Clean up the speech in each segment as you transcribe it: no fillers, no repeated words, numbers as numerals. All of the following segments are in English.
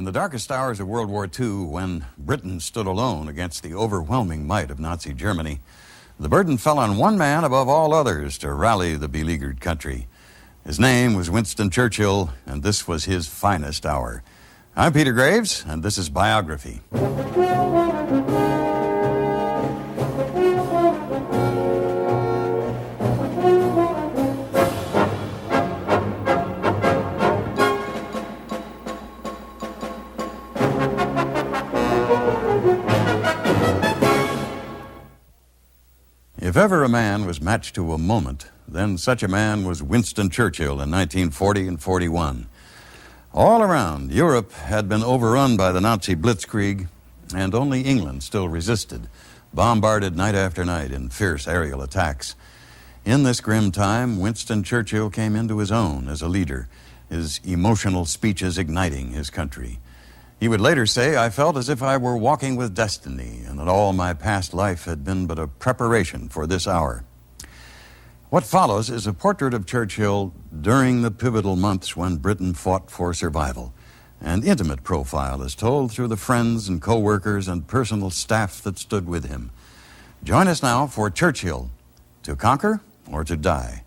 the darkest hours of World War II, when Britain stood alone against the overwhelming might of Nazi Germany, the burden fell on one man above all others to rally the beleaguered country. His name was Winston Churchill, and this was his finest hour. I'm Peter Graves, and this is Biography. If ever a man was matched to a moment, then such a man was Winston Churchill in 1940 and 41. All around, Europe had been overrun by the Nazi blitzkrieg, and only England still resisted, bombarded night after night in fierce aerial attacks. In this grim time, Winston Churchill came into his own as a leader, his emotional speeches igniting his country. He would later say, "I felt as if I were walking with destiny, and that all my past life had been but a preparation for this hour." What follows is a portrait of Churchill during the pivotal months when Britain fought for survival. An intimate profile is told through the friends and co-workers and personal staff that stood with him. Join us now for Churchill, To Conquer or to Die.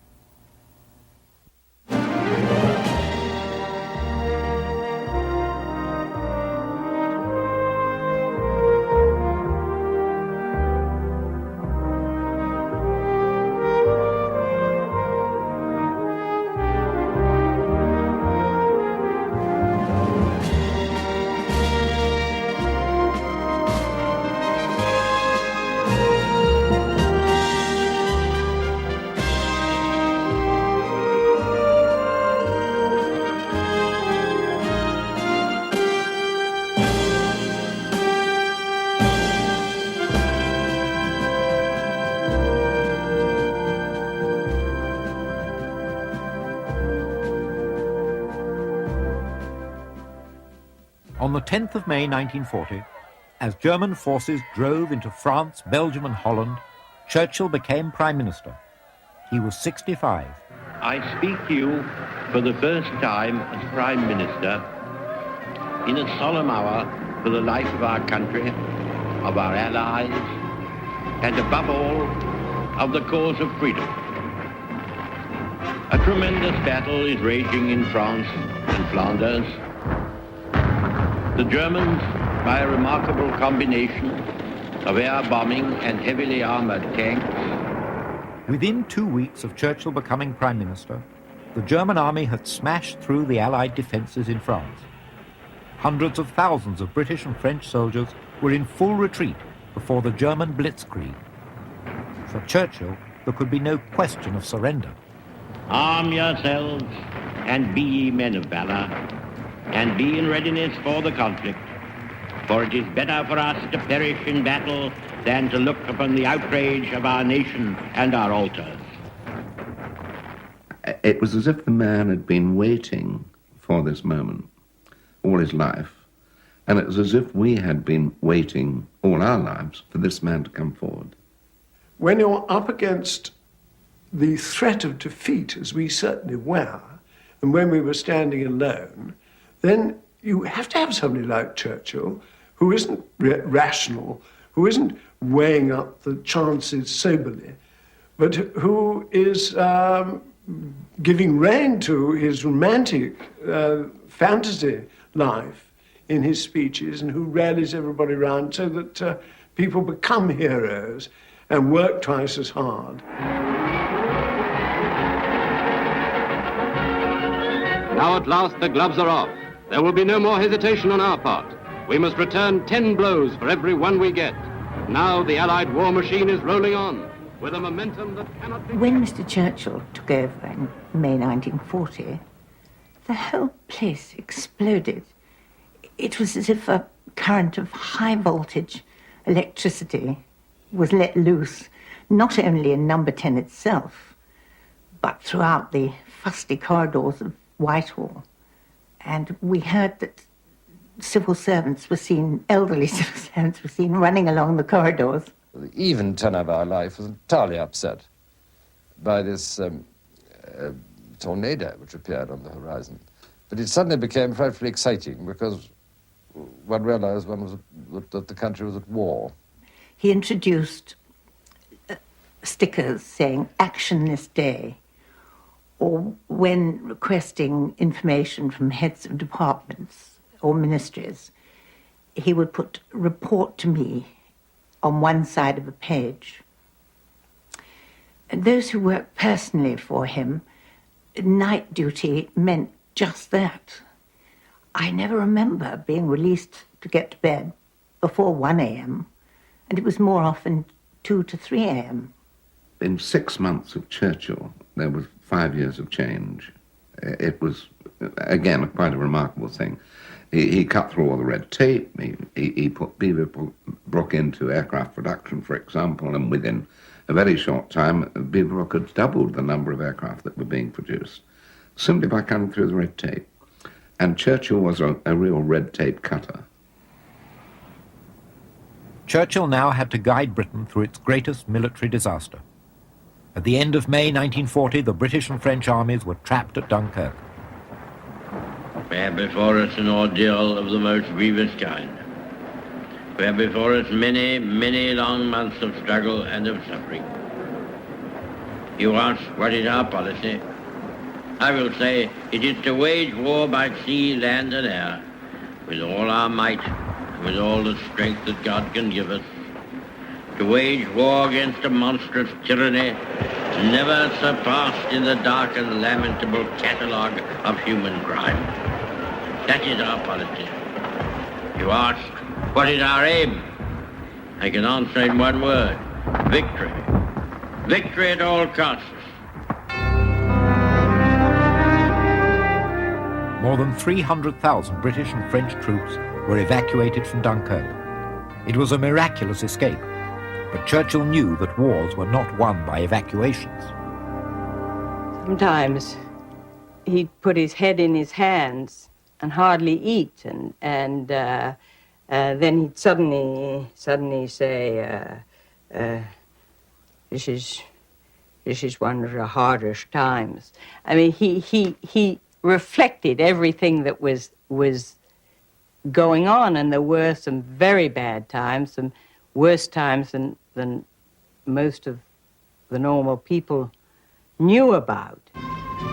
On the 10th of May 1940, as German forces drove into France, Belgium and Holland, Churchill became Prime Minister. He was 65. I speak to you for the first time as Prime Minister in a solemn hour for the life of our country, of our allies, and above all, of the cause of freedom. A tremendous battle is raging in France and Flanders. The Germans, by a remarkable combination of air bombing and heavily armored tanks. Within 2 weeks of Churchill becoming Prime Minister, the German army had smashed through the Allied defences in France. Hundreds of thousands of British and French soldiers were in full retreat before the German blitzkrieg. For Churchill, there could be no question of surrender. Arm yourselves and be ye men of valour, and be in readiness for the conflict, for it is better for us to perish in battle than to look upon the outrage of our nation and our altars. It was as if the man had been waiting for this moment all his life, and it was as if we had been waiting all our lives for this man to come forward. When you're up against the threat of defeat, as we certainly were, and when we were standing alone, then you have to have somebody like Churchill who isn't rational, who isn't weighing up the chances soberly, but who is giving rein to his romantic fantasy life in his speeches, and who rallies everybody around so that people become heroes and work twice as hard. Now at last the gloves are off. There will be no more hesitation on our part. We must return 10 blows for every one we get. Now the Allied war machine is rolling on with a momentum that cannot be... When Mr. Churchill took over in May 1940, the whole place exploded. It was as if a current of high voltage electricity was let loose, not only in Number 10 itself, but throughout the fusty corridors of Whitehall. And we heard that civil servants were seen, elderly civil servants were seen running along the corridors. The even tenor of our life was entirely upset by this tornado which appeared on the horizon. But it suddenly became frightfully exciting because one realized that the country was at war. He introduced stickers saying "Action this day," or when requesting information from heads of departments or ministries, he would put "Report to me" on one side of a page. And those who worked personally for him, night duty meant just that. I never remember being released to get to bed before 1 a.m., and it was more often 2 to 3 a.m. In 6 months of Churchill, there was 5 years of change. It was, again, quite a remarkable thing. He cut through all the red tape. He put Beaverbrook into aircraft production, for example, and within a very short time, Beaverbrook had doubled the number of aircraft that were being produced, simply by cutting through the red tape. And Churchill was a real red tape cutter. Churchill now had to guide Britain through its greatest military disaster. At the end of May 1940, the British and French armies were trapped at Dunkirk. We have before us an ordeal of the most grievous kind. We have before us many, many long months of struggle and of suffering. You ask, what is our policy? I will say, it is to wage war by sea, land, and air, with all our might, and with all the strength that God can give us, to wage war against a monstrous tyranny never surpassed in the dark and lamentable catalogue of human crime. That is our policy. You ask, what is our aim? I can answer in one word: victory. Victory at all costs. More than 300,000 British and French troops were evacuated from Dunkirk. It was a miraculous escape, but Churchill knew that wars were not won by evacuations. Sometimes he'd put his head in his hands and hardly eat, and then he'd suddenly say, "This is one of the hardest times." I mean, he reflected everything that was going on, and there were some very bad times, some worse times than most of the normal people knew about.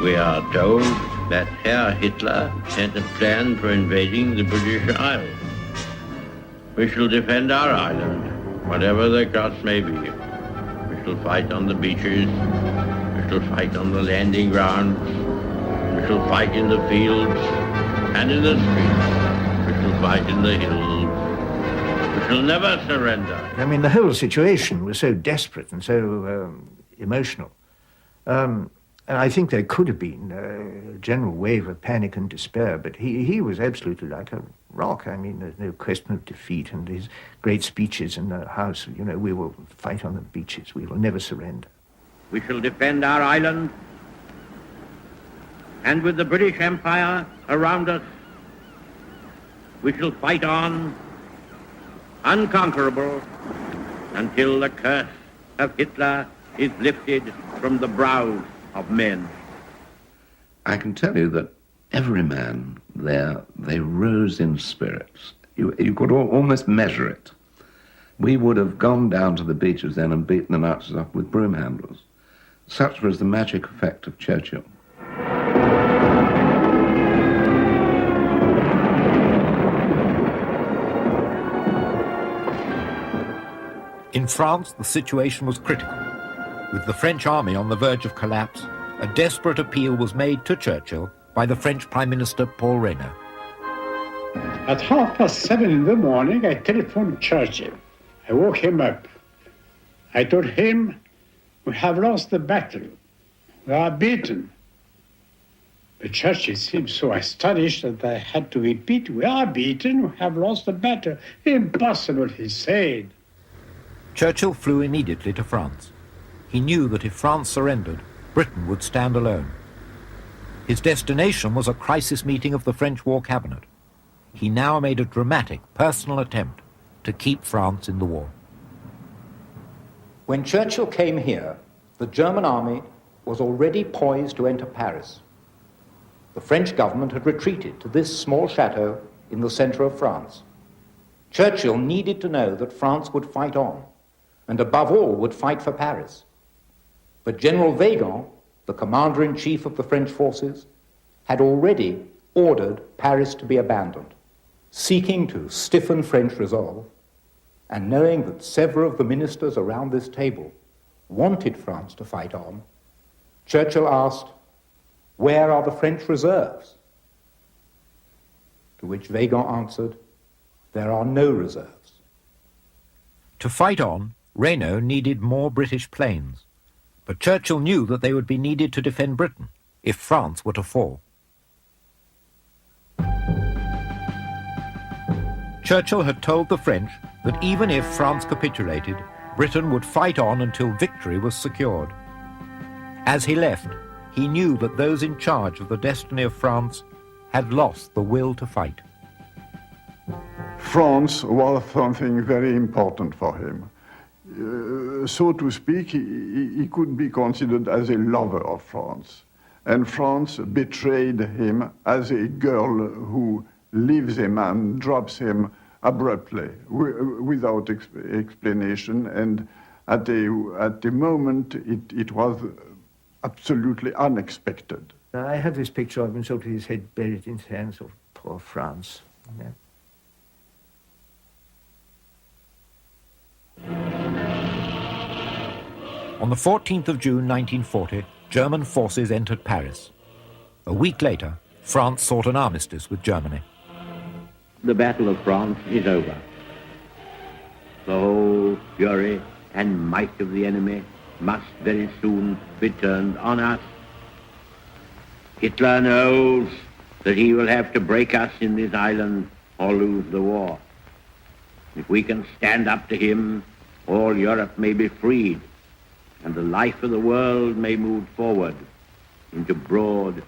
We are told that Herr Hitler had a plan for invading the British Isles. We shall defend our island, whatever the cost may be. We shall fight on the beaches. We shall fight on the landing grounds. We shall fight in the fields and in the streets. We shall fight in the hills. We shall never surrender. I mean, the whole situation was so desperate and so emotional. And I think there could have been a general wave of panic and despair, but he was absolutely like a rock. I mean, there's no question of defeat, and his great speeches in the House, you know, we will fight on the beaches, we will never surrender. We shall defend our island, and with the British Empire around us, we shall fight on, unconquerable, until the curse of Hitler is lifted from the brows of men. I can tell you that every man there, they rose in spirits. You could almost measure it. We would have gone down to the beaches then and beaten the Nazis up with broom handles. Such was the magic effect of Churchill. In France, the situation was critical. With the French army on the verge of collapse, a desperate appeal was made to Churchill by the French Prime Minister Paul Reynaud. At 7:30 in the morning, I telephoned Churchill. I woke him up. I told him, we have lost the battle. We are beaten. But Churchill seemed so astonished that I had to repeat, we are beaten, we have lost the battle. Impossible, he said. Churchill flew immediately to France. He knew that if France surrendered, Britain would stand alone. His destination was a crisis meeting of the French War Cabinet. He now made a dramatic, personal attempt to keep France in the war. When Churchill came here, the German army was already poised to enter Paris. The French government had retreated to this small chateau in the centre of France. Churchill needed to know that France would fight on, and above all would fight for Paris. But General Weygand, the commander-in-chief of the French forces, had already ordered Paris to be abandoned. Seeking to stiffen French resolve, and knowing that several of the ministers around this table wanted France to fight on, Churchill asked, "Where are the French reserves?" To which Weygand answered, "There are no reserves." To fight on, Reynaud needed more British planes, but Churchill knew that they would be needed to defend Britain if France were to fall. Churchill had told the French that even if France capitulated, Britain would fight on until victory was secured. As he left, he knew that those in charge of the destiny of France had lost the will to fight. France was something very important for him. So to speak, he could be considered as a lover of France. And France betrayed him as a girl who leaves him and drops him abruptly, without explanation. And at the moment, it was absolutely unexpected. I have this picture of him sort of his head buried in his hands, of poor France. Yeah. On the 14th of June 1940, German forces entered Paris. A week later, France sought an armistice with Germany. The Battle of France is over. The whole fury and might of the enemy must very soon be turned on us. Hitler knows that he will have to break us in this island or lose the war. If we can stand up to him, all Europe may be freed, and the life of the world may move forward into broad,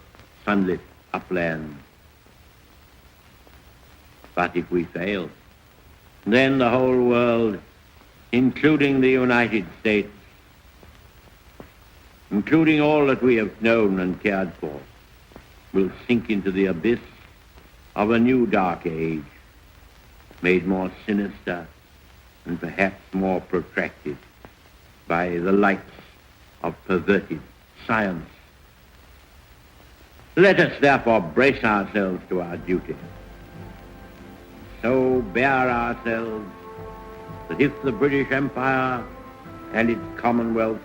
sunlit uplands. But if we fail, then the whole world, including the United States, including all that we have known and cared for, will sink into the abyss of a new dark age, made more sinister and perhaps more protracted by the lights of perverted science. Let us therefore brace ourselves to our duty. So bear ourselves that if the British Empire and its Commonwealth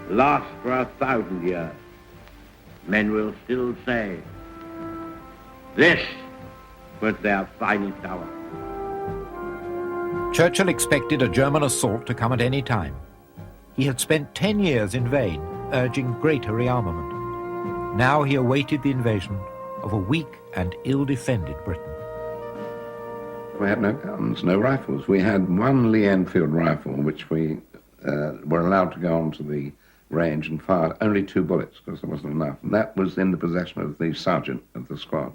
last for 1,000 years, men will still say, this was their finest hour. Churchill expected a German assault to come at any time. He had spent 10 years in vain urging greater rearmament. Now he awaited the invasion of a weak and ill-defended Britain. We had no guns, no rifles. We had one Lee Enfield rifle, which we were allowed to go onto the range and fire only 2 bullets because there wasn't enough. And that was in the possession of the sergeant of the squad.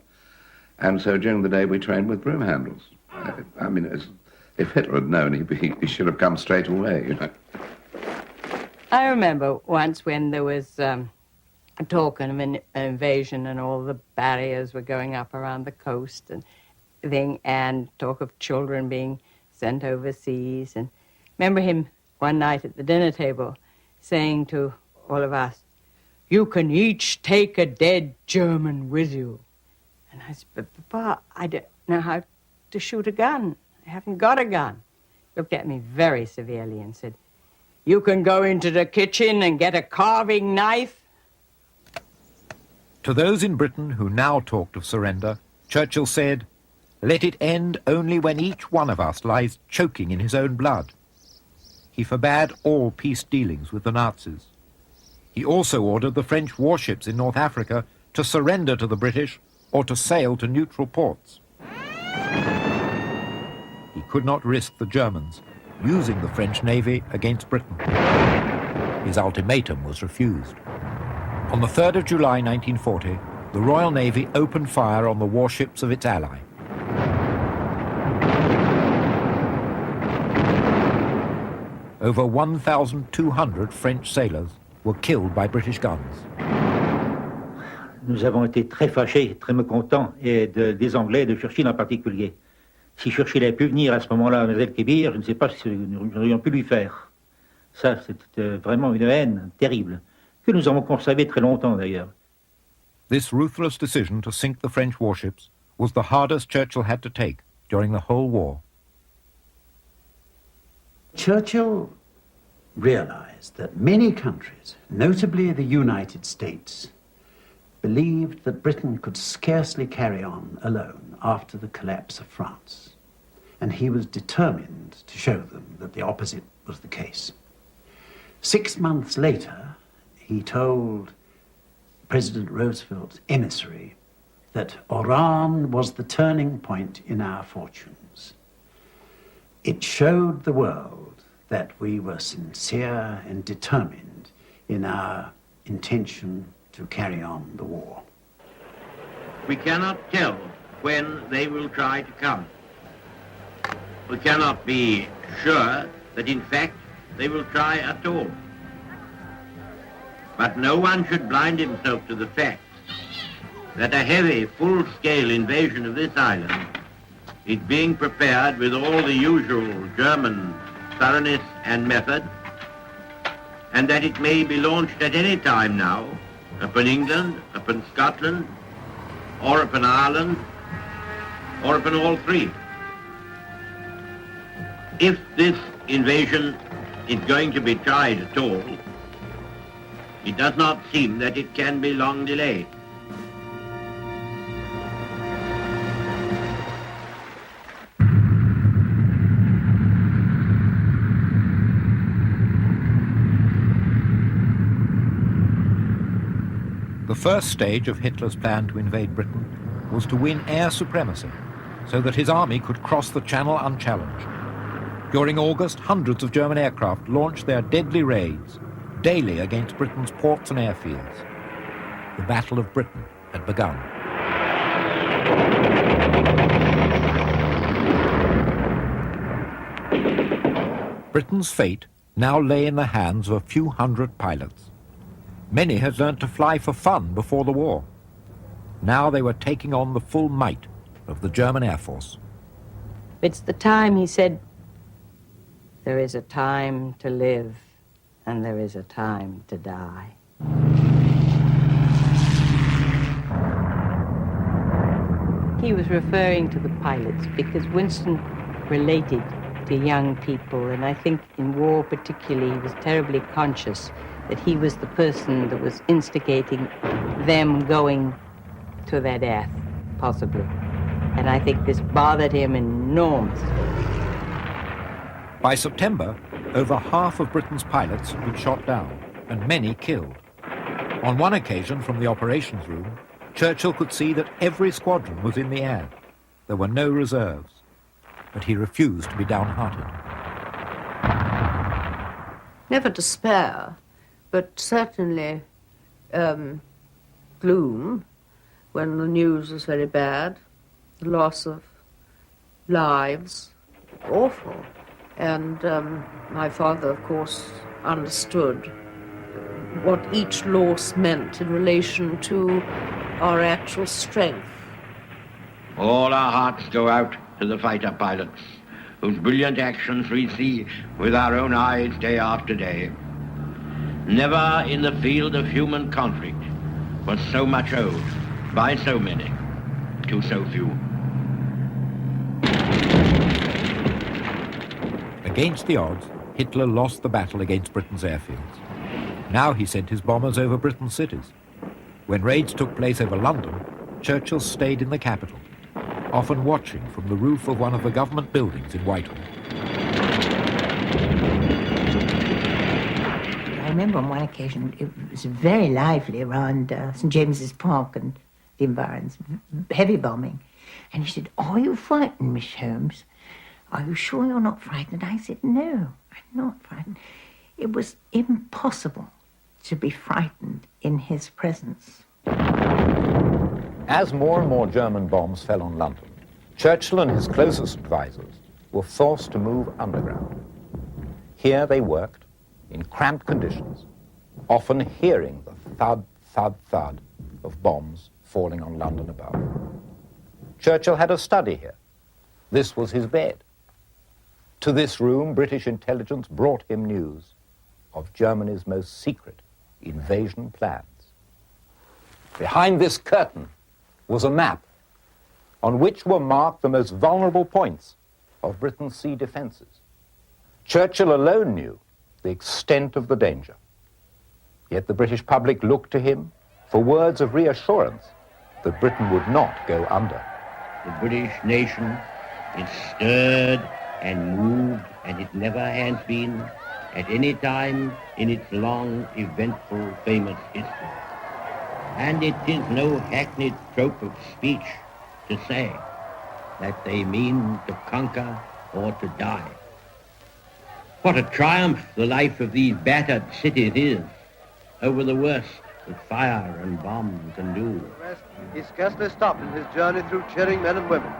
And so during the day we trained with broom handles. I mean, if Hitler had known, he should have come straight away, you know. I remember once when there was a talk of an invasion and all the barriers were going up around the coast and talk of children being sent overseas. And remember him one night at the dinner table saying to all of us, "You can each take a dead German with you." And I said, "But Papa, I don't know how to shoot a gun. I haven't got a gun." He looked at me very severely and said, "You can go into the kitchen and get a carving knife." To those in Britain who now talked of surrender, Churchill said, "Let it end only when each one of us lies choking in his own blood." He forbade all peace dealings with the Nazis. He also ordered the French warships in North Africa to surrender to the British or to sail to neutral ports. He could not risk the Germans using the French Navy against Britain. His ultimatum was refused. On the 3rd of July 1940, the Royal Navy opened fire on the warships of its ally. Over 1,200 French sailors were killed by British guns. nous avons été très fâchés, très mécontents, et des Anglais, de Churchill en particulier. Si Churchill avait pu venir à ce moment-là à Mademoiselle-Kébir, je ne sais pas si nous aurions pu lui faire. Ça, c'était vraiment une haine terrible, que nous avons conservée très longtemps d'ailleurs. This ruthless decision to sink the French warships was the hardest Churchill had to take during the whole war. Churchill realized that many countries, notably the United States, believed that Britain could scarcely carry on alone after the collapse of France, and he was determined to show them that the opposite was the case. 6 months later, he told President Roosevelt's emissary that Oran was the turning point in our fortunes. It showed the world that we were sincere and determined in our intention to carry on the war. We cannot tell when they will try to come. We cannot be sure that in fact they will try at all. But no one should blind himself to the fact that a heavy, full-scale invasion of this island is being prepared with all the usual German thoroughness and method, and that it may be launched at any time now upon England, upon Scotland, or upon Ireland, or upon all three. If this invasion is going to be tried at all, it does not seem that it can be long delayed. The first stage of Hitler's plan to invade Britain was to win air supremacy so that his army could cross the Channel unchallenged. During August, hundreds of German aircraft launched their deadly raids daily against Britain's ports and airfields. The Battle of Britain had begun. Britain's fate now lay in the hands of a few hundred pilots. Many had learnt to fly for fun before the war. Now they were taking on the full might of the German Air Force. It's the time, he said, there is a time to live and there is a time to die. He was referring to the pilots because Winston related to young people, and I think in war particularly he was terribly conscious that he was the person that was instigating them going to their death, possibly. And I think this bothered him enormously. By September, over half of Britain's pilots had been shot down, and many killed. On one occasion from the operations room, Churchill could see that every squadron was in the air. There were no reserves, but he refused to be downhearted. Never despair, but certainly gloom when the news was very bad. The loss of lives, awful. And my father, of course, understood what each loss meant in relation to our actual strength. All our hearts go out to the fighter pilots, whose brilliant actions we see with our own eyes day after day. Never in the field of human conflict was so much owed by so many to so few. Against the odds, Hitler lost the battle against Britain's airfields. Now he sent his bombers over Britain's cities. When raids took place over London, Churchill stayed in the capital, often watching from the roof of one of the government buildings in Whitehall. I remember on one occasion, it was very lively around St. James's Park and the environs, heavy bombing. And he said, "Are you frightened, Miss Holmes? Are you sure you're not frightened?" I said, "No, I'm not frightened." It was impossible to be frightened in his presence. As more and more German bombs fell on London, Churchill and his closest advisors were forced to move underground. Here they worked in cramped conditions, often hearing the thud, thud, thud of bombs falling on London above. Churchill had a study here. This was his bed. To this room, British intelligence brought him news of Germany's most secret invasion plans. Behind this curtain was a map on which were marked the most vulnerable points of Britain's sea defences. Churchill alone knew the extent of the danger. Yet the British public looked to him for words of reassurance that Britain would not go under. The British nation is stirred and moved, and it never has been at any time in its long, eventful, famous history. And it is no hackneyed trope of speech to say that they mean to conquer or to die. What a triumph the life of these battered cities is over the worst that fire and bomb can do. He scarcely stopped in his journey through cheering men and women.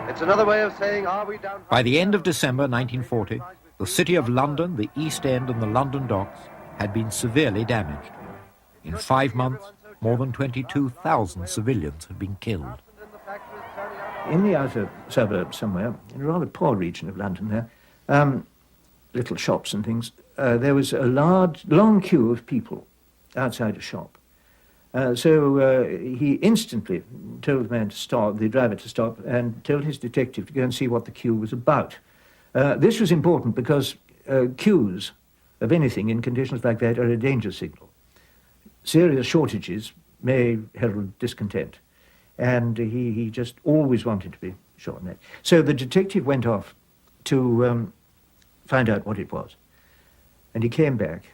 It's another way of saying, are we down... By the end of December 1940, the city of London, the East End and the London docks had been severely damaged. In 5 months, more than 22,000 civilians had been killed. In the outer suburbs somewhere, in a rather poor region of London there, little shops and things, there was a long queue of people outside a shop. So he instantly told the man to stop, the driver to stop, and told his detective to go and see what the queue was about. This was important because queues of anything in conditions like that are a danger signal. Serious shortages may herald discontent, and he just always wanted to be sure on that. So the detective went off to find out what it was, and he came back,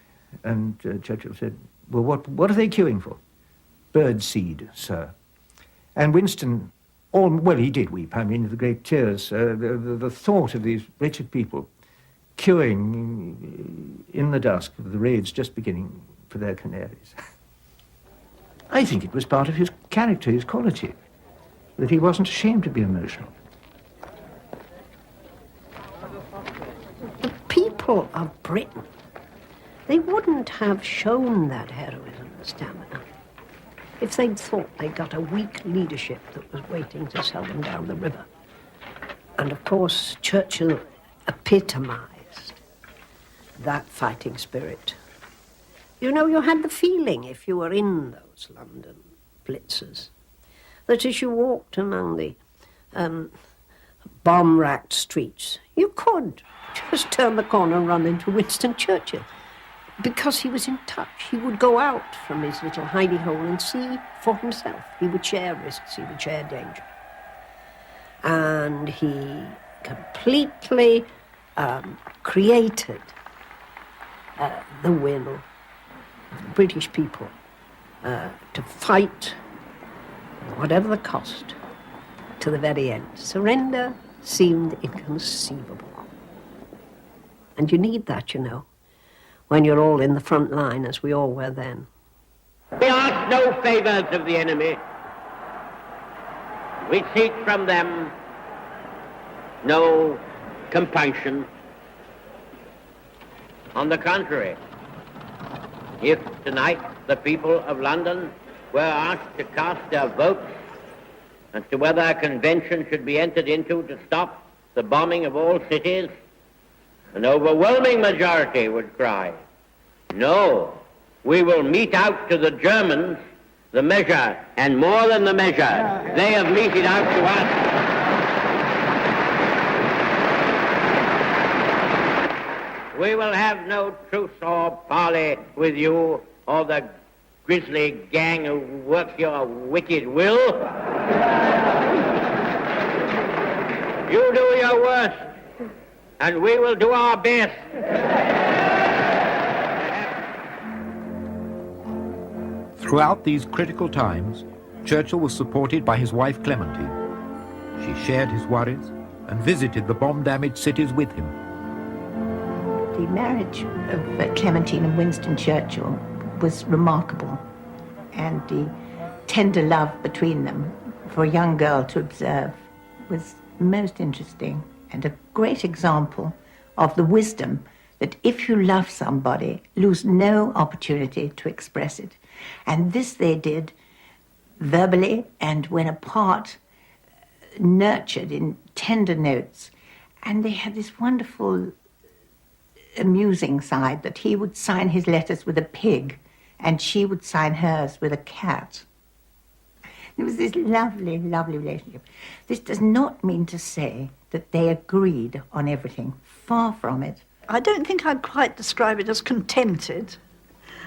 and Churchill said, well, what are they queuing for? Bird seed, sir. And Winston, he did weep, I mean, the great tears. The thought of these wretched people queuing in the dusk of the raids just beginning for their canaries. I think it was part of his character, his quality, that he wasn't ashamed to be emotional. The people of Britain, they wouldn't have shown that heroism and stamina if they'd thought they got a weak leadership that was waiting to sell them down the river. And of course, Churchill epitomized that fighting spirit. You know, you had the feeling, if you were in those London blitzers, that as you walked among the bomb-racked streets, you could just turn the corner and run into Winston Churchill. Because he was in touch, he would go out from his little hidey hole and see for himself. He would share risks, he would share danger. And he completely created the will of the British people to fight, whatever the cost, to the very end. Surrender seemed inconceivable. And you need that, you know, when you're all in the front line, as we all were then. We ask no favors of the enemy. We seek from them no compunction. On the contrary, if tonight the people of London were asked to cast their votes as to whether a convention should be entered into to stop the bombing of all cities, an overwhelming majority would cry, no, we will mete out to the Germans the measure, and more than the measure, they have meted out to us. We will have no truce or parley with you or the grisly gang who work your wicked will. You do your worst, and we will do our best. Throughout these critical times, Churchill was supported by his wife Clementine. She shared his worries and visited the bomb-damaged cities with him. The marriage of Clementine and Winston Churchill was remarkable, and the tender love between them for a young girl to observe was most interesting and a great example of the wisdom that if you love somebody, lose no opportunity to express it. And this they did verbally and when apart, nurtured in tender notes. And they had this wonderful, amusing side that he would sign his letters with a pig and she would sign hers with a cat. There was this lovely, lovely relationship. This does not mean to say that they agreed on everything. Far from it. I don't think I'd quite describe it as contented.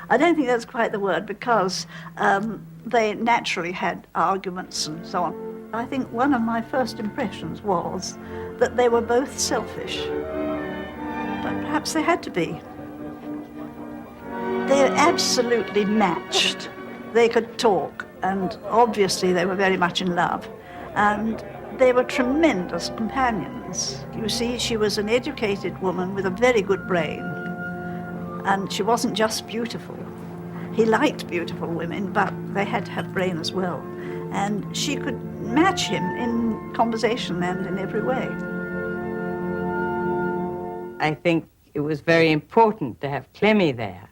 I don't think that's quite the word, because they naturally had arguments and so on. I think one of my first impressions was that they were both selfish. But perhaps they had to be. They're absolutely matched. They could talk, and obviously they were very much in love. And they were tremendous companions. You see, she was an educated woman with a very good brain. And she wasn't just beautiful. He liked beautiful women, but they had to have brain as well. And she could match him in conversation and in every way. I think it was very important to have Clemmy there,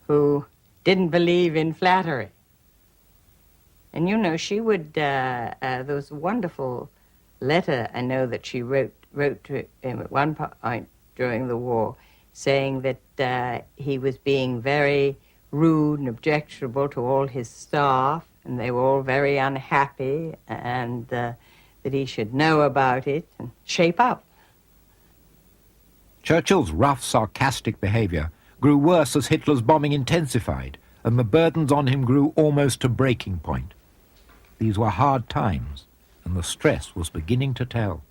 who didn't believe in flattery. And you know, she would, there was a wonderful letter I know that she wrote to him at one point during the war, saying that he was being very rude and objectionable to all his staff, and they were all very unhappy, and that he should know about it and shape up. Churchill's rough, sarcastic behaviour grew worse as Hitler's bombing intensified, and the burdens on him grew almost to breaking point. These were hard times, and the stress was beginning to tell.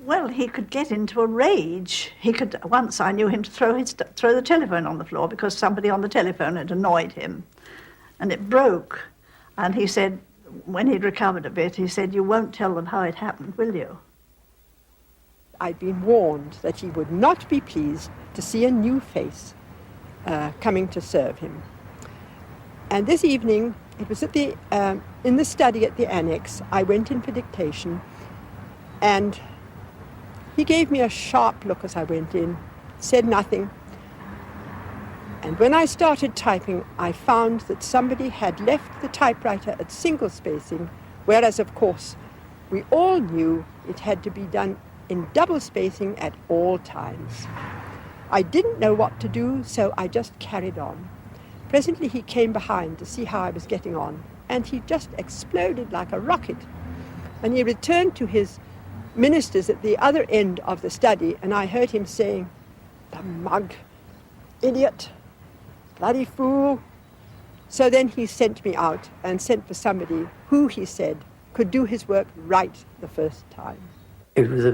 Well, he could get into a rage. He could. Once I knew him to throw the telephone on the floor because somebody on the telephone had annoyed him, and it broke. And he said, when he'd recovered a bit, he said, "You won't tell them how it happened, will you?" I'd been warned that he would not be pleased to see a new face coming to serve him. And this evening, it was at the in the study at the annex. I went in for dictation, and he gave me a sharp look as I went in, said nothing. And when I started typing, I found that somebody had left the typewriter at single spacing, whereas, of course, we all knew it had to be done in double spacing at all times. I didn't know what to do, so I just carried on. Presently he came behind to see how I was getting on, and he just exploded like a rocket. And he returned to his ministers at the other end of the study, and I heard him saying, "The mug, idiot, bloody fool." So then he sent me out and sent for somebody who, he said, could do his work right the first time. It was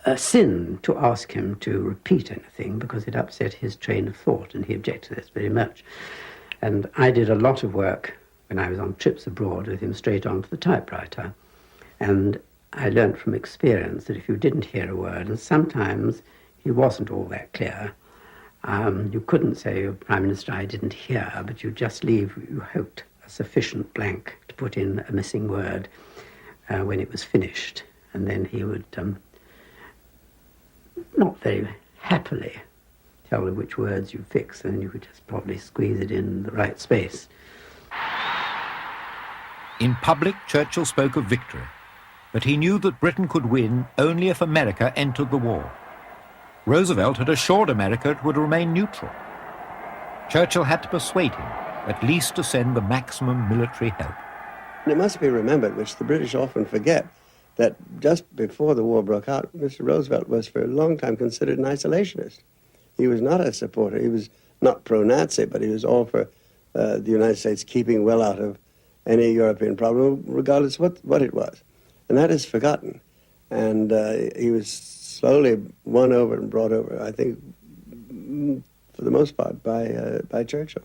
a sin to ask him to repeat anything because it upset his train of thought, and he objected to this very much. And I did a lot of work when I was on trips abroad with him straight onto the typewriter. And I learned from experience that if you didn't hear a word, and sometimes he wasn't all that clear, you couldn't say, "Prime Minister, I didn't hear," but you just leave, you hoped, a sufficient blank to put in a missing word when it was finished. And then he would, not very happily, tell you which words you fix, and you could just probably squeeze it in the right space. In public, Churchill spoke of victory, but he knew that Britain could win only if America entered the war. Roosevelt had assured America it would remain neutral. Churchill had to persuade him at least to send the maximum military help. It must be remembered, which the British often forget, that just before the war broke out, Mr. Roosevelt was for a long time considered an isolationist. He was not a supporter. He was not pro-Nazi, but he was all for the United States keeping well out of any European problem, regardless what it was. And that is forgotten. And he was slowly won over and brought over, I think, for the most part, by Churchill.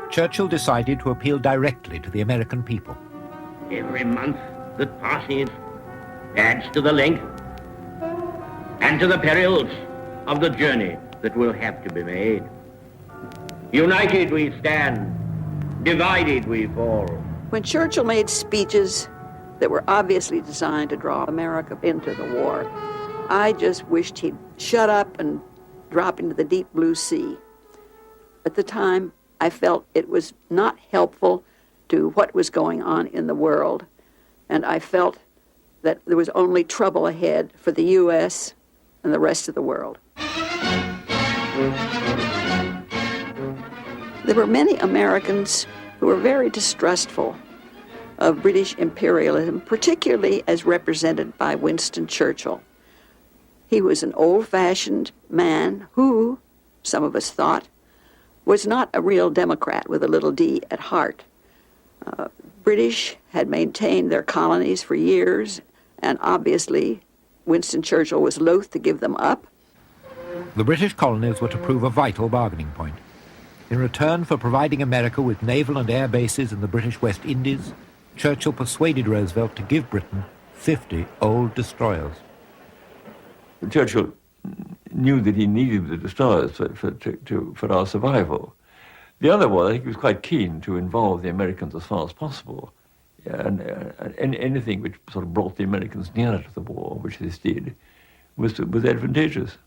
Churchill decided to appeal directly to the American people. Every month that passes adds to the length and to the perils of the journey that will have to be made. United we stand, divided we fall. When Churchill made speeches that were obviously designed to draw America into the war, I just wished he'd shut up and drop into the deep blue sea. At the time, I felt it was not helpful to what was going on in the world, and I felt that there was only trouble ahead for the U.S. and the rest of the world. There were many Americans who were very distrustful of British imperialism, particularly as represented by Winston Churchill. He was an old-fashioned man who, some of us thought, was not a real Democrat with a little d at heart. British had maintained their colonies for years, and obviously Winston Churchill was loath to give them up. The British colonies were to prove a vital bargaining point. In return for providing America with naval and air bases in the British West Indies, Churchill persuaded Roosevelt to give Britain 50 old destroyers. Churchill knew that he needed the destroyers for our survival. The other was, I think he was quite keen to involve the Americans as far as possible, and anything which sort of brought the Americans nearer to the war, which this did, was advantageous.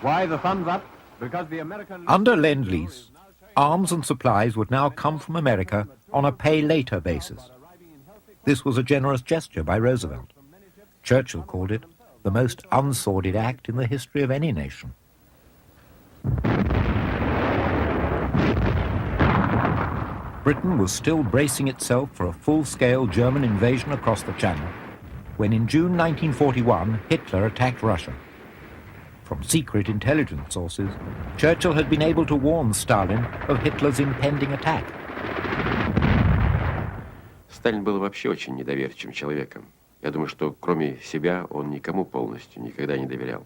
Why the thumbs up? Because the American... Under Lend-Lease, arms and supplies would now come from America on a pay-later basis. This was a generous gesture by Roosevelt. Churchill called it the most unsordid act in the history of any nation. Britain was still bracing itself for a full-scale German invasion across the Channel when in June 1941 Hitler attacked Russia. From secret intelligence sources, Churchill had been able to warn Stalin of Hitler's impending attack. Сталин был вообще очень недоверчивым человеком. Я думаю, что кроме себя он никому полностью никогда не доверял.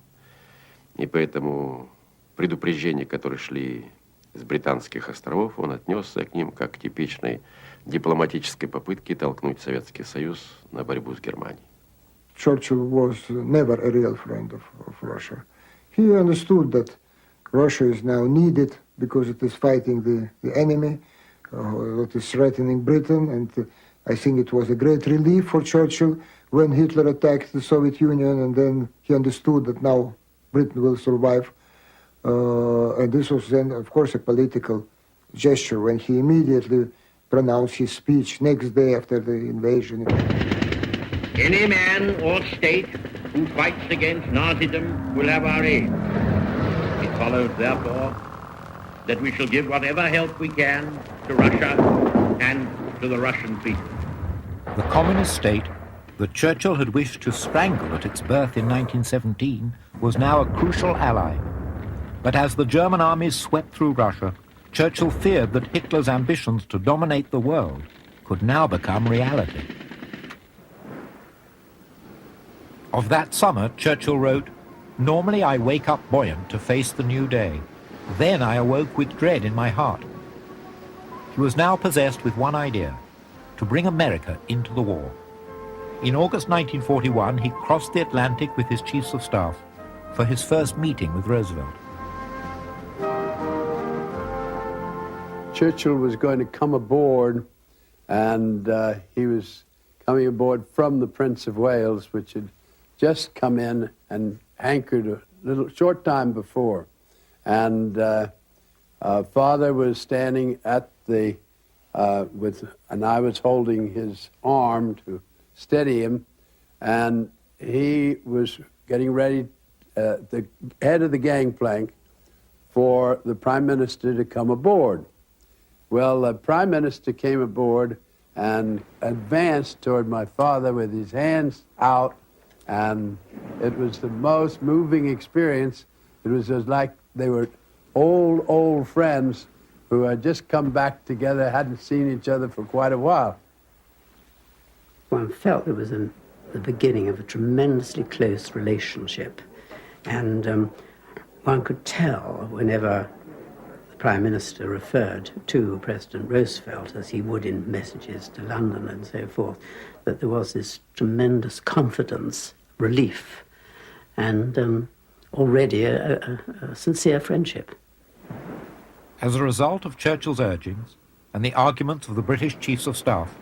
И поэтому предупреждения, которые шли с Британских островов, он отнесся к ним как к типичной дипломатической попытке толкнуть Советский Союз на борьбу с Германией. Churchill was never a real friend of Russia. He understood that Russia is now needed because it is fighting the enemy, that is threatening Britain, and I think it was a great relief for Churchill when Hitler attacked the Soviet Union, and then he understood that now Britain will survive. And this was then, of course, a political gesture when he immediately pronounced his speech next day after the invasion. Any man or state who fights against Nazism will have our aid. It follows, therefore, that we shall give whatever help we can to Russia and to the Russian people. The communist state that Churchill had wished to strangle at its birth in 1917 was now a crucial ally. But as the German armies swept through Russia, Churchill feared that Hitler's ambitions to dominate the world could now become reality. Of that summer, Churchill wrote, "Normally I wake up buoyant to face the new day. Then I awoke with dread in my heart." He was now possessed with one idea, to bring America into the war. In August 1941, he crossed the Atlantic with his chiefs of staff for his first meeting with Roosevelt. Churchill was going to come aboard, and he was coming aboard from the Prince of Wales, which had just come in and anchored a little short time before. And Father was standing at the, and I was holding his arm to steady him, and he was getting ready, the head of the gangplank, for the Prime Minister to come aboard. Well, the Prime Minister came aboard and advanced toward my father with his hands out, and it was the most moving experience. It was just like they were old friends who had just come back together, hadn't seen each other for quite a while. One felt it was the beginning of a tremendously close relationship, and one could tell whenever the Prime Minister referred to President Roosevelt, as he would in messages to London and so forth, that there was this tremendous confidence, relief, and already a sincere friendship. As a result of Churchill's urgings and the arguments of the British Chiefs of Staff,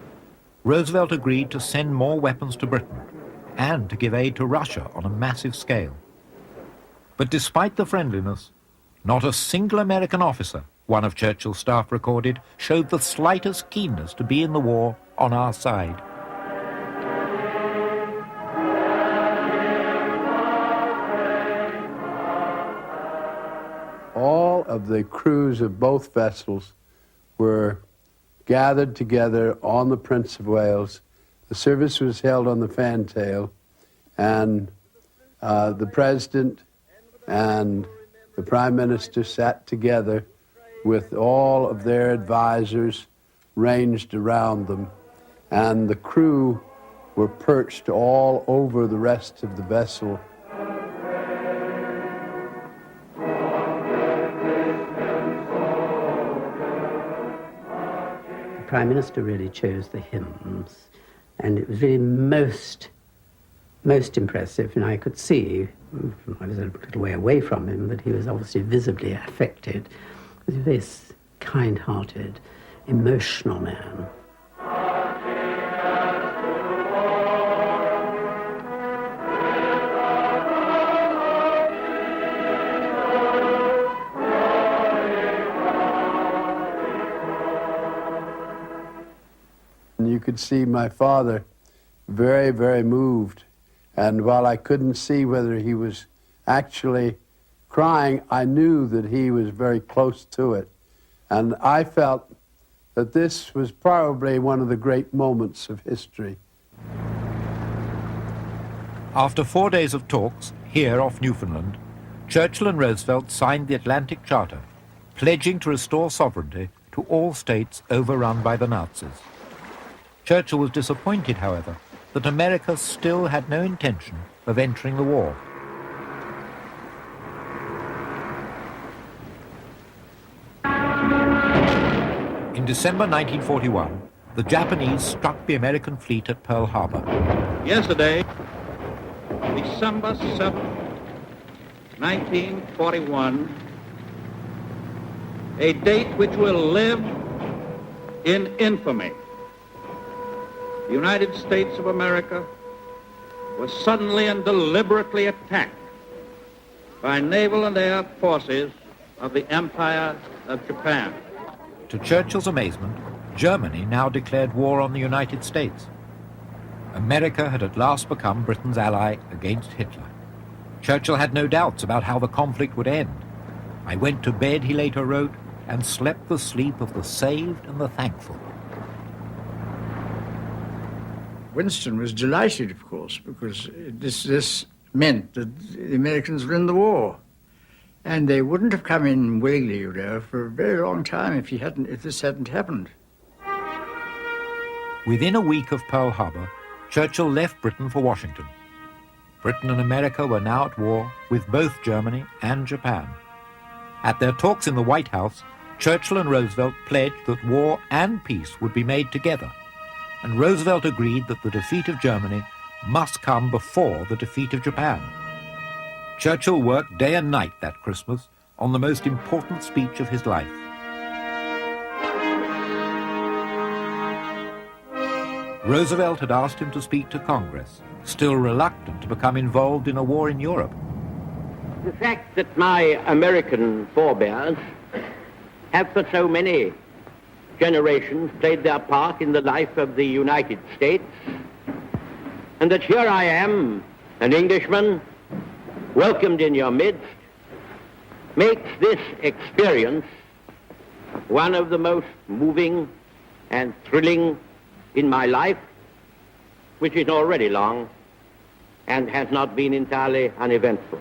Roosevelt agreed to send more weapons to Britain and to give aid to Russia on a massive scale. But But despite the friendliness, not a single American officer, one of Churchill's staff recorded, showed the slightest keenness to be in the war on our side. All of the crews of both vessels were gathered together on the Prince of Wales. The service was held on the fantail, and the President and the Prime Minister sat together with all of their advisors ranged around them, and the crew were perched all over the rest of the vessel. The Prime Minister really chose the hymns, and it was really most impressive. And I could see, I was a little way away from him, but he was obviously visibly affected. He was a very kind-hearted, emotional man. And you could see my father very, very moved. And while I couldn't see whether he was actually crying, I knew that he was very close to it. And I felt that this was probably one of the great moments of history. After 4 days of talks here off Newfoundland, Churchill and Roosevelt signed the Atlantic Charter, pledging to restore sovereignty to all states overrun by the Nazis. Churchill was disappointed, however, that America still had no intention of entering the war. In December 1941, the Japanese struck the American fleet at Pearl Harbor. Yesterday, December 7, 1941, a date which will live in infamy. The United States of America was suddenly and deliberately attacked by naval and air forces of the Empire of Japan. To Churchill's amazement, Germany now declared war on the United States. America had at last become Britain's ally against Hitler. Churchill had no doubts about how the conflict would end. "I went to bed," he later wrote, "and slept the sleep of the saved and the thankful." Winston was delighted, of course, because this meant that the Americans were in the war. And they wouldn't have come in willingly, you know, for a very long time if this hadn't happened. Within a week of Pearl Harbor, Churchill left Britain for Washington. Britain and America were now at war with both Germany and Japan. At their talks in the White House, Churchill and Roosevelt pledged that war and peace would be made together, and Roosevelt agreed that the defeat of Germany must come before the defeat of Japan. Churchill worked day and night that Christmas on the most important speech of his life. Roosevelt had asked him to speak to Congress, still reluctant to become involved in a war in Europe. The fact that my American forebears have for so many generations played their part in the life of the United States, and that here I am, an Englishman, welcomed in your midst, makes this experience one of the most moving and thrilling in my life, which is already long and has not been entirely uneventful.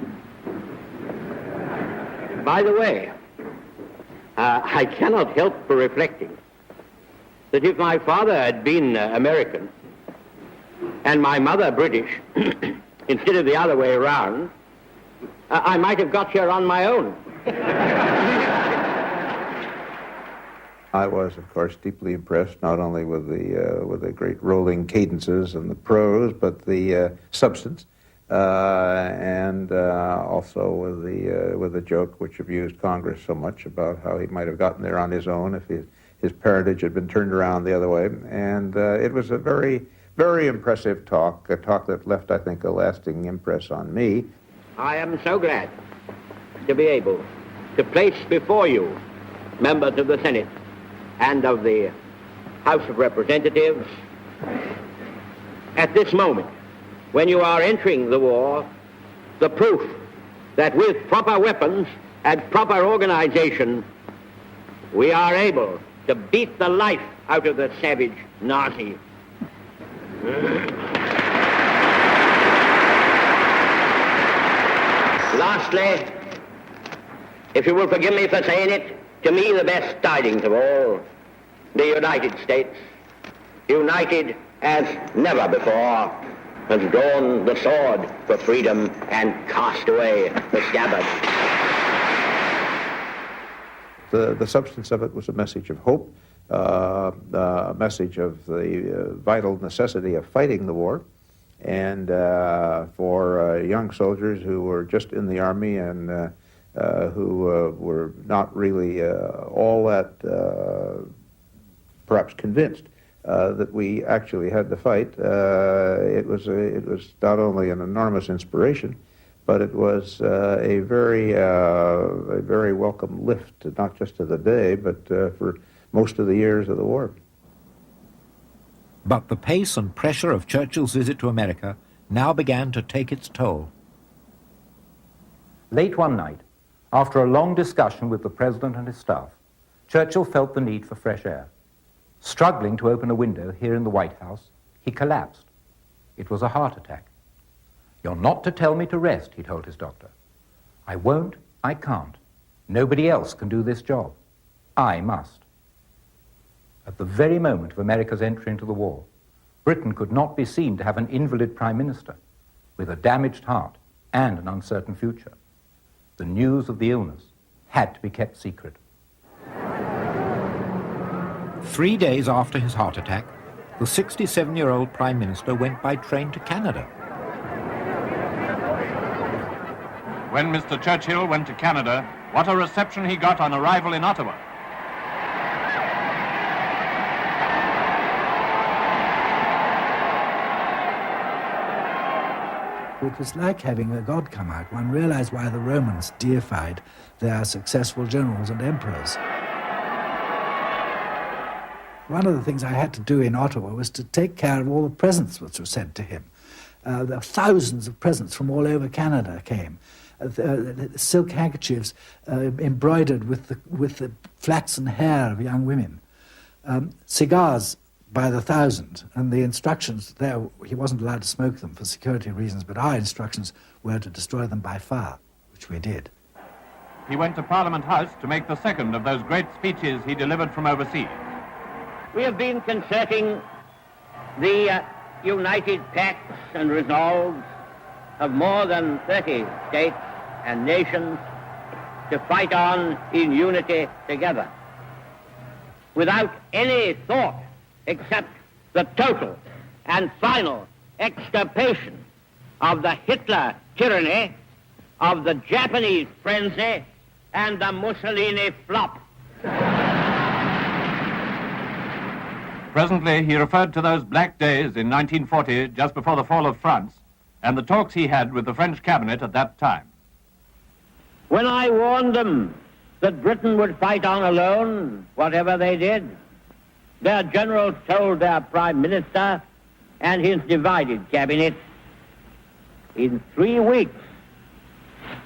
By the way, I cannot help for reflecting that if my father had been American and my mother British, instead of the other way around, I might have got here on my own. I was, of course, deeply impressed not only with the great rolling cadences and the prose, but the substance, and also with the joke which abused Congress so much about how he might have gotten there on his own if his parentage had been turned around the other way. And it was a very, very impressive talk, a talk that left, I think, a lasting impress on me. I am so glad to be able to place before you, members of the Senate and of the House of Representatives, at this moment, when you are entering the war, the proof that with proper weapons and proper organization, we are able to beat the life out of the savage Nazi. Lastly, if you will forgive me for saying it, to me the best tidings of all, the United States, united as never before, has drawn the sword for freedom and cast away the scabbard. The substance of it was a message of hope, a message of the vital necessity of fighting the war, and for young soldiers who were just in the Army and who were not really all that perhaps convinced that we actually had to fight. It was not only an enormous inspiration, but it was a very welcome lift, not just to the day, but for most of the years of the war. But the pace and pressure of Churchill's visit to America now began to take its toll. Late one night, after a long discussion with the President and his staff, Churchill felt the need for fresh air. Struggling to open a window here in the White House, he collapsed. It was a heart attack. "You're not to tell me to rest," he told his doctor. "I won't, I can't. Nobody else can do this job. I must." At the very moment of America's entry into the war, Britain could not be seen to have an invalid prime minister with a damaged heart and an uncertain future. The news of the illness had to be kept secret. 3 days after his heart attack, the 67-year-old prime minister went by train to Canada. When Mr. Churchill went to Canada, what a reception he got on arrival in Ottawa. It was like having a god come out. One realized why the Romans deified their successful generals and emperors. One of the things I had to do in Ottawa was to take care of all the presents which were sent to him. There were thousands of presents from all over Canada came. Silk handkerchiefs embroidered with the flaxen hair of young women. Cigars by the thousand, and the instructions there, he wasn't allowed to smoke them for security reasons, but our instructions were to destroy them by fire, which we did. He went to Parliament House to make the second of those great speeches he delivered from overseas. We have been concerting the united pacts and resolves of more than 30 states and nations to fight on in unity together, without any thought except the total and final extirpation of the Hitler tyranny, of the Japanese frenzy, and the Mussolini flop. Presently, he referred to those black days in 1940, just before the fall of France, and the talks he had with the French cabinet at that time. When I warned them that Britain would fight on alone, whatever they did, their generals told their prime minister and his divided cabinet, in 3 weeks,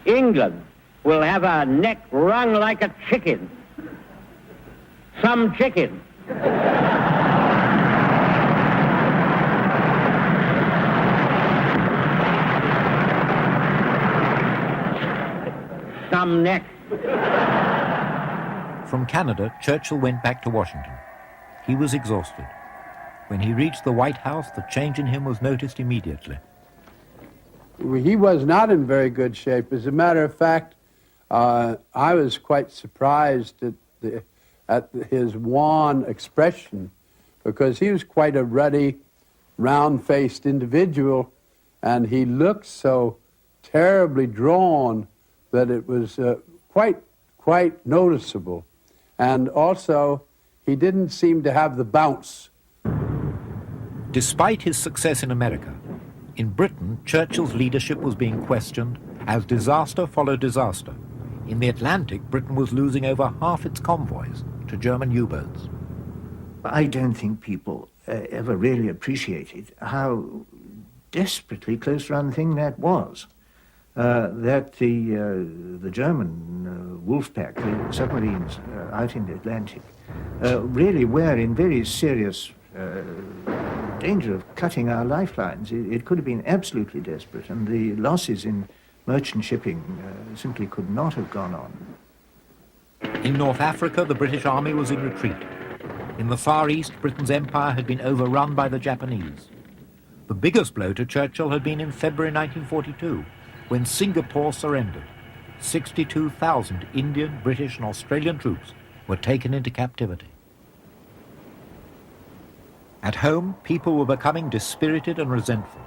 England will have her neck wrung like a chicken. Some chicken. Some neck. From Canada, Churchill went back to Washington. He was exhausted. When he reached the White House, the change in him was noticed immediately. He was not in very good shape. As a matter of fact, I was quite surprised at his wan expression, because he was quite a ruddy, round-faced individual, and he looked so terribly drawn that it was quite noticeable. And also, he didn't seem to have the bounce. Despite his success in America, in Britain, Churchill's leadership was being questioned as disaster followed disaster. In the Atlantic, Britain was losing over half its convoys to German U-boats. I don't think people ever really appreciated how desperately close run thing that was. That the German wolf pack, the submarines out in the Atlantic, really were in very serious danger of cutting our lifelines. It could have been absolutely desperate, and the losses in merchant shipping simply could not have gone on. In North Africa, the British Army was in retreat. In the Far East, Britain's empire had been overrun by the Japanese. The biggest blow to Churchill had been in February 1942, when Singapore surrendered. 62,000 Indian, British and Australian troops were taken into captivity. At home, people were becoming dispirited and resentful.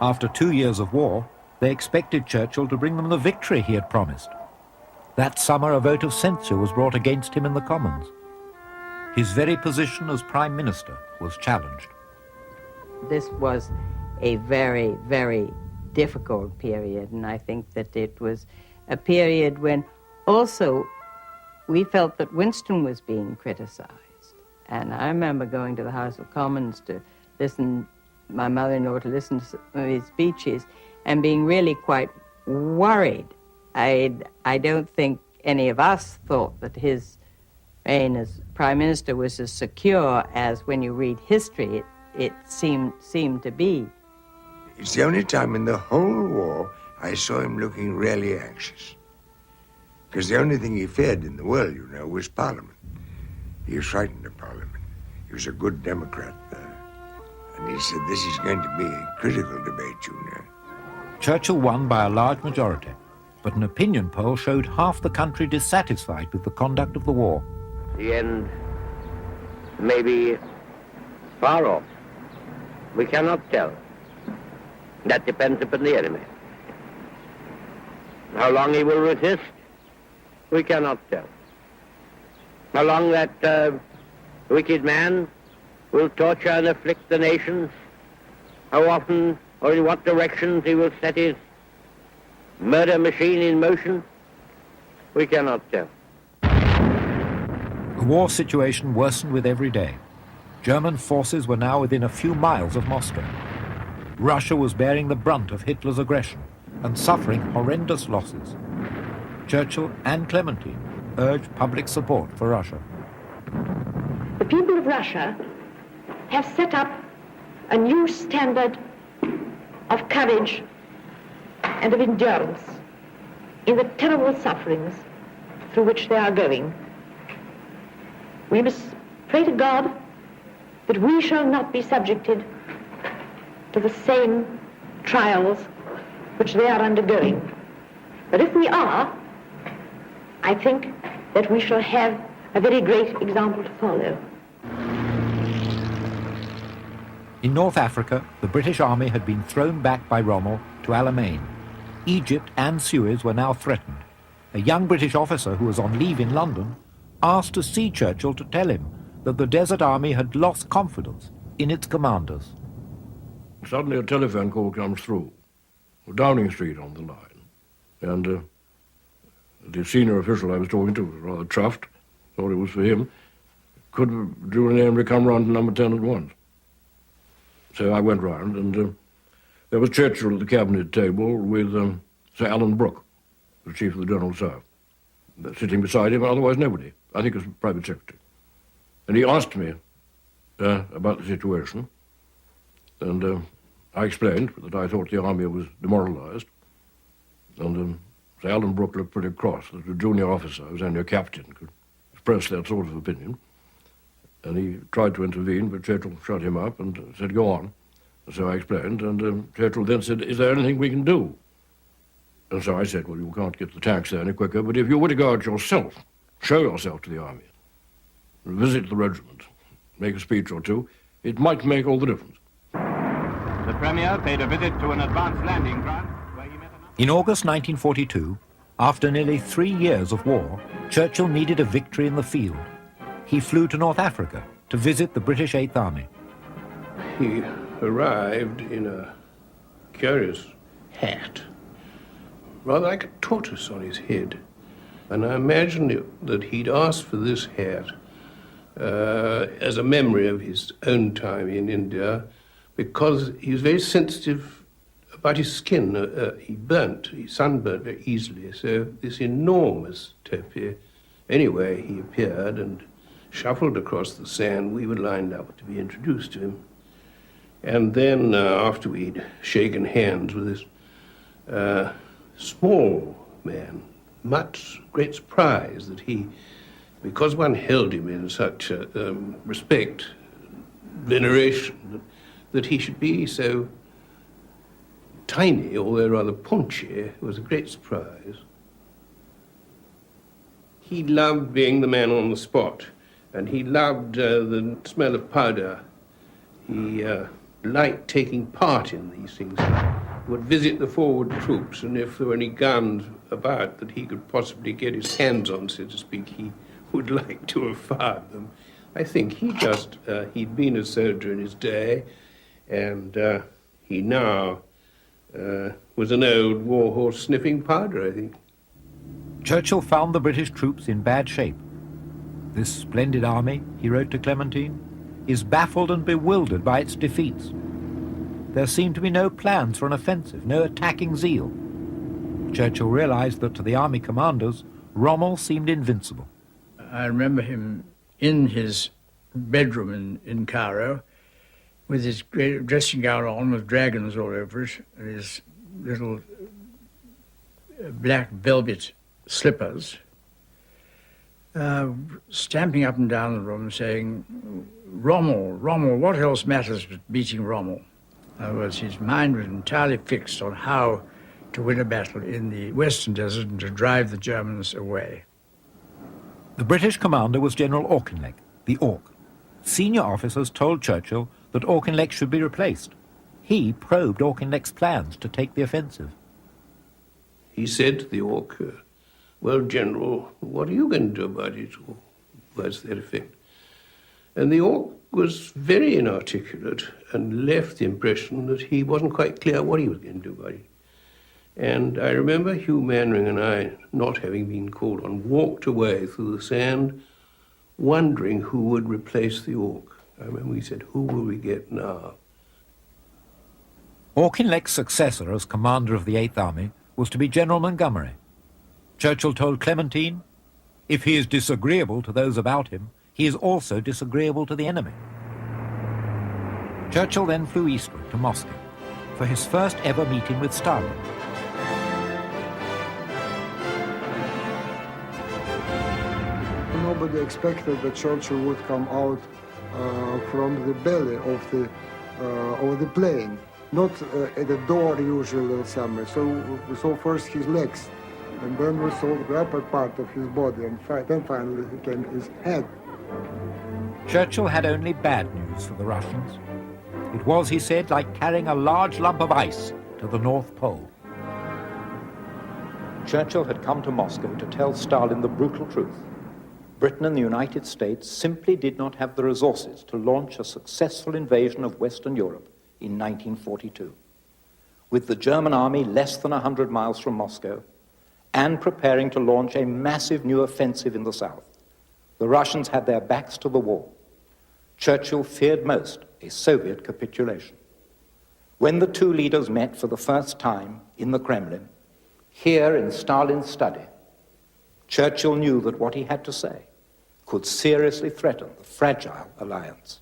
After 2 years of war, they expected Churchill to bring them the victory he had promised. That summer, a vote of censure was brought against him in the Commons. His very position as Prime Minister was challenged. This was a very, very difficult period, and I think that it was a period when also we felt that Winston was being criticized. And I remember going to the House of Commons to listen, my mother-in-law to listen to some of his speeches, and being really quite worried. I don't think any of us thought that his reign as Prime Minister was as secure as when you read history it seemed to be. It's the only time in the whole war I saw him looking really anxious. Because the only thing he feared in the world, you know, was Parliament. He was frightened of Parliament. He was a good Democrat. And he said, this is going to be a critical debate, you know. Churchill won by a large majority, but an opinion poll showed half the country dissatisfied with the conduct of the war. The end may be far off. We cannot tell. That depends upon the enemy. How long he will resist, we cannot tell. How long that wicked man will torture and afflict the nations, how often or in what directions he will set his murder machine in motion, we cannot tell. The war situation worsened with every day. German forces were now within a few miles of Moscow. Russia was bearing the brunt of Hitler's aggression and suffering horrendous losses. Churchill and Clementine urged public support for Russia. The people of Russia have set up a new standard of courage and of endurance in the terrible sufferings through which they are going. We must pray to God that we shall not be subjected to the same trials which they are undergoing. But if we are, I think that we shall have a very great example to follow. In North Africa, the British army had been thrown back by Rommel to Alamein. Egypt and Suez were now threatened. A young British officer who was on leave in London asked to see Churchill to tell him that the Desert Army had lost confidence in its commanders. Suddenly a telephone call comes through, Downing Street on the line, and the senior official I was talking to was rather chuffed, thought it was for him. Could Julian Emery come round to number 10 at once? So I went round, and there was Churchill at the cabinet table with Sir Alan Brooke, the chief of the General Staff, sitting beside him, otherwise nobody. I think it was the private secretary. And he asked me about the situation, and I explained that I thought the army was demoralized, and Sir Alan Brooke looked pretty cross that a junior officer, who was only a captain, could express that sort of opinion. And he tried to intervene, but Churchill shut him up and said, go on. And so I explained, and Churchill then said, is there anything we can do? And so I said, well, you can't get the tanks there any quicker, but if you were to go out yourself, show yourself to the army, visit the regiment, make a speech or two, it might make all the difference. The Premier paid a visit to an advanced landing ground where he met In August 1942, after nearly 3 years of war, Churchill needed a victory in the field. He flew to North Africa to visit the British Eighth Army. He arrived in a curious hat, rather like a tortoise on his head, And I imagine that he'd asked for this hat as a memory of his own time in India, because he was very sensitive about his skin. He sunburnt very easily. So this enormous topi, anyway, he appeared and shuffled across the sand. We were lined up to be introduced to him. And then after we'd shaken hands with this small man, much great surprise that he, because one held him in such respect, veneration, that he should be so tiny, although rather paunchy, was a great surprise. He loved being the man on the spot, and he loved the smell of powder. He liked taking part in these things. He would visit the forward troops, and if there were any guns about that he could possibly get his hands on, so to speak, he would like to have fired them. I think he'd been a soldier in his day, and he now was an old war horse sniffing powder, I think. Churchill found the British troops in bad shape. This splendid army, he wrote to Clementine, is baffled and bewildered by its defeats. There seem to be no plans for an offensive, no attacking zeal. Churchill realized that to the army commanders, Rommel seemed invincible. I remember him in his bedroom in Cairo with his great dressing gown on with dragons all over it, and his little black velvet slippers, stamping up and down the room saying, Rommel, Rommel, what else matters but beating Rommel? In other words, his mind was entirely fixed on how to win a battle in the Western Desert and to drive the Germans away. The British commander was General Auchinleck, the Auk. Senior officers told Churchill that Auchinleck should be replaced. He probed Auchinleck's plans to take the offensive. He said to the Auk, well, General, what are you going to do about it? Or words to that effect. And the Auk was very inarticulate and left the impression that he wasn't quite clear what he was going to do about it. And I remember Hugh Mannering and I, not having been called on, walked away through the sand, wondering who would replace the Auk. I remember we said, who will we get now? Auchinleck's successor as commander of the Eighth Army was to be General Montgomery. Churchill told Clementine, if he is disagreeable to those about him, he is also disagreeable to the enemy. Churchill then flew eastward to Moscow for his first ever meeting with Stalin. Nobody expected that Churchill would come out from the belly of the plane, not at the door usually somewhere. So we saw first his legs, and then we saw the upper part of his body, and then finally came his head. Churchill had only bad news for the Russians. It was, he said, like carrying a large lump of ice to the North Pole. Churchill had come to Moscow to tell Stalin the brutal truth. Britain and the United States simply did not have the resources to launch a successful invasion of Western Europe in 1942. With the German army less than 100 miles from Moscow and preparing to launch a massive new offensive in the south, the Russians had their backs to the wall. Churchill feared most a Soviet capitulation. When the two leaders met for the first time in the Kremlin, here in Stalin's study, Churchill knew that what he had to say could seriously threaten the fragile alliance.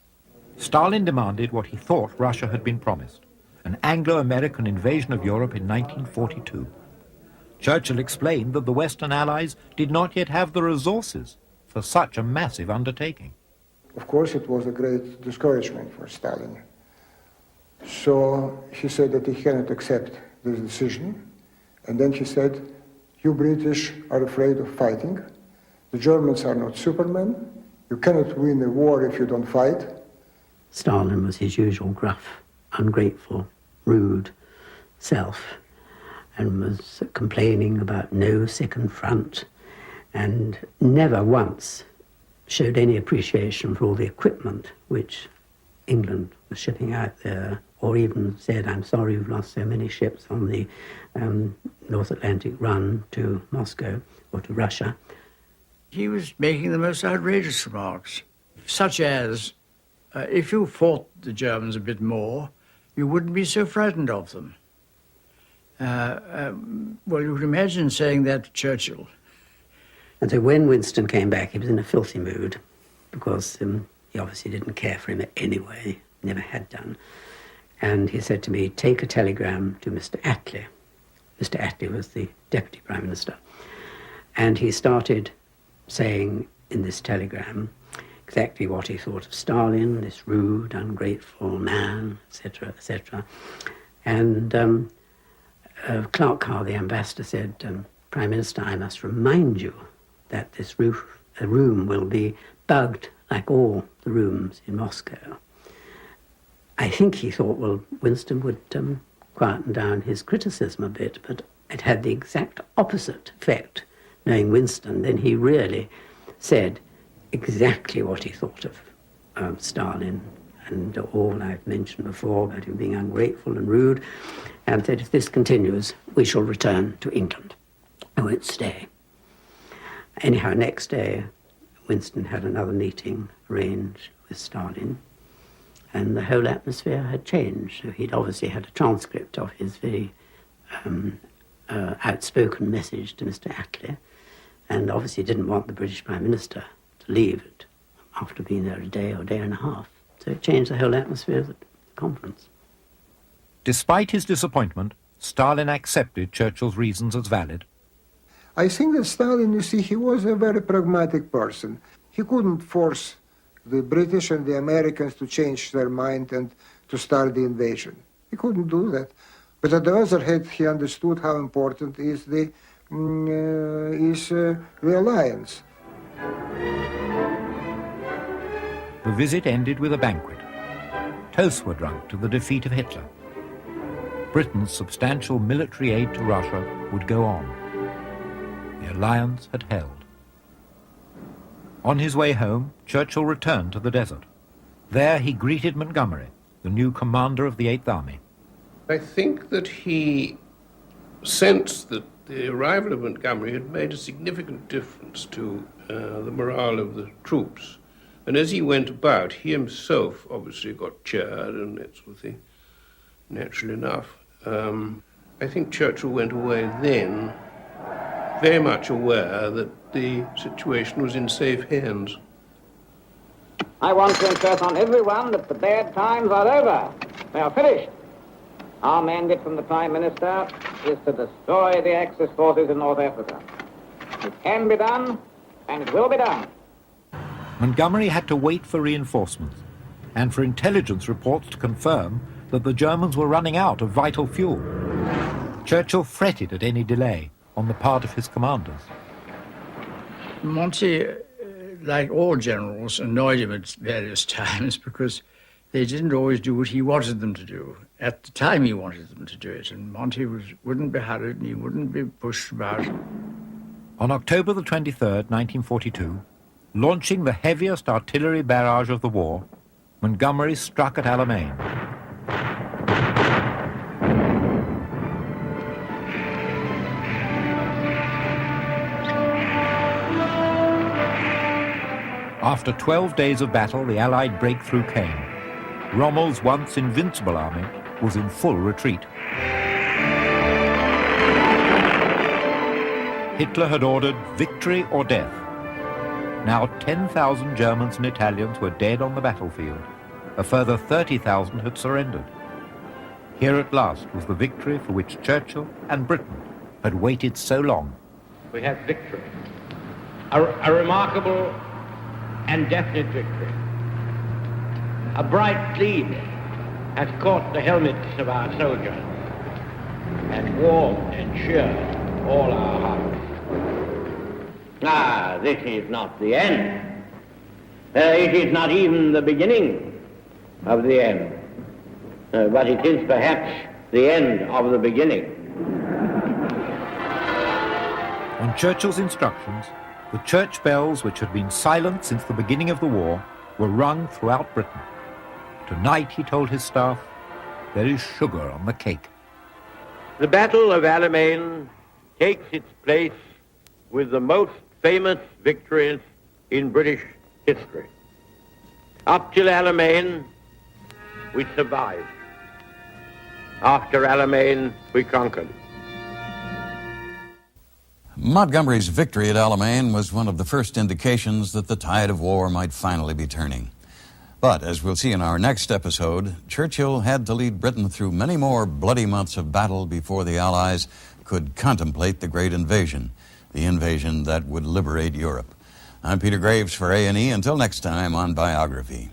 Stalin demanded what he thought Russia had been promised, an Anglo-American invasion of Europe in 1942. Churchill explained that the Western Allies did not yet have the resources for such a massive undertaking. Of course, it was a great discouragement for Stalin. So he said that he cannot accept this decision. And then he said, you British are afraid of fighting. The Germans are not supermen. You cannot win a war if you don't fight. Stalin was his usual gruff, ungrateful, rude self, and was complaining about no second front, and never once showed any appreciation for all the equipment which England was shipping out there, or even said, I'm sorry you've lost so many ships on the North Atlantic run to Moscow, or to Russia. He was making the most outrageous remarks, such as, if you fought the Germans a bit more, you wouldn't be so frightened of them. Well, you can imagine saying that to Churchill. And so when Winston came back, he was in a filthy mood because he obviously didn't care for him anyway, never had done. And he said to me, take a telegram to Mr. Attlee. Mr. Attlee was the Deputy Prime Minister. And he started saying in this telegram exactly what he thought of Stalin, this rude, ungrateful man, etc., etc. And Clark Carr, the ambassador, said, Prime Minister, I must remind you that this room will be bugged like all the rooms in Moscow. I think he thought, well, Winston would quieten down his criticism a bit, but it had the exact opposite effect. Knowing Winston, then he really said exactly what he thought of Stalin and all I've mentioned before about him being ungrateful and rude, and said, if this continues, we shall return to England. I won't stay. Anyhow, next day, Winston had another meeting arranged with Stalin, and the whole atmosphere had changed. So he'd obviously had a transcript of his very outspoken message to Mr. Attlee, and obviously didn't want the British Prime Minister to leave it after being there a day or day and a half. So it changed the whole atmosphere of the conference. Despite his disappointment, Stalin accepted Churchill's reasons as valid. I think that Stalin, you see, he was a very pragmatic person. He couldn't force the British and the Americans to change their mind and to start the invasion. He couldn't do that. But on the other hand, he understood how important is the alliance. The visit ended with a banquet. Toasts were drunk to the defeat of Hitler. Britain's substantial military aid to Russia would go on. The alliance had held. On his way home, Churchill returned to the desert. There he greeted Montgomery, the new commander of the Eighth Army. I think that he sensed that the arrival of Montgomery had made a significant difference to the morale of the troops. And as he went about, he himself obviously got cheered and that sort of thing, natural enough. I think Churchill went away then very much aware that the situation was in safe hands. I want to impress on everyone that the bad times are over. They are finished. Our mandate from the Prime Minister is to destroy the Axis forces in North Africa. It can be done, and it will be done. Montgomery had to wait for reinforcements and for intelligence reports to confirm that the Germans were running out of vital fuel. Churchill fretted at any delay on the part of his commanders. Monty, like all generals, annoyed him at various times because they didn't always do what he wanted them to do. At the time he wanted them to do it, and Monty wouldn't be hurried and he wouldn't be pushed about. On October the 23rd, 1942, launching the heaviest artillery barrage of the war, Montgomery struck at Alamein. After 12 days of battle, the Allied breakthrough came. Rommel's once invincible army was in full retreat. Hitler had ordered victory or death. Now 10,000 Germans and Italians were dead on the battlefield. A further 30,000 had surrendered. Here at last was the victory for which Churchill and Britain had waited so long. We have victory. A remarkable and definite victory. A bright gleam has caught the helmets of our soldiers and warmed and cheered all our hearts. Ah, this is not the end. It is not even the beginning of the end. But it is perhaps the end of the beginning. On Churchill's instructions, the church bells, which had been silent since the beginning of the war, were rung throughout Britain. Tonight, he told his staff, there is sugar on the cake. The Battle of Alamein takes its place with the most famous victories in British history. Up till Alamein, we survived. After Alamein, we conquered. Montgomery's victory at Alamein was one of the first indications that the tide of war might finally be turning. But, as we'll see in our next episode, Churchill had to lead Britain through many more bloody months of battle before the Allies could contemplate the great invasion, the invasion that would liberate Europe. I'm Peter Graves for A&E. Until next time on Biography.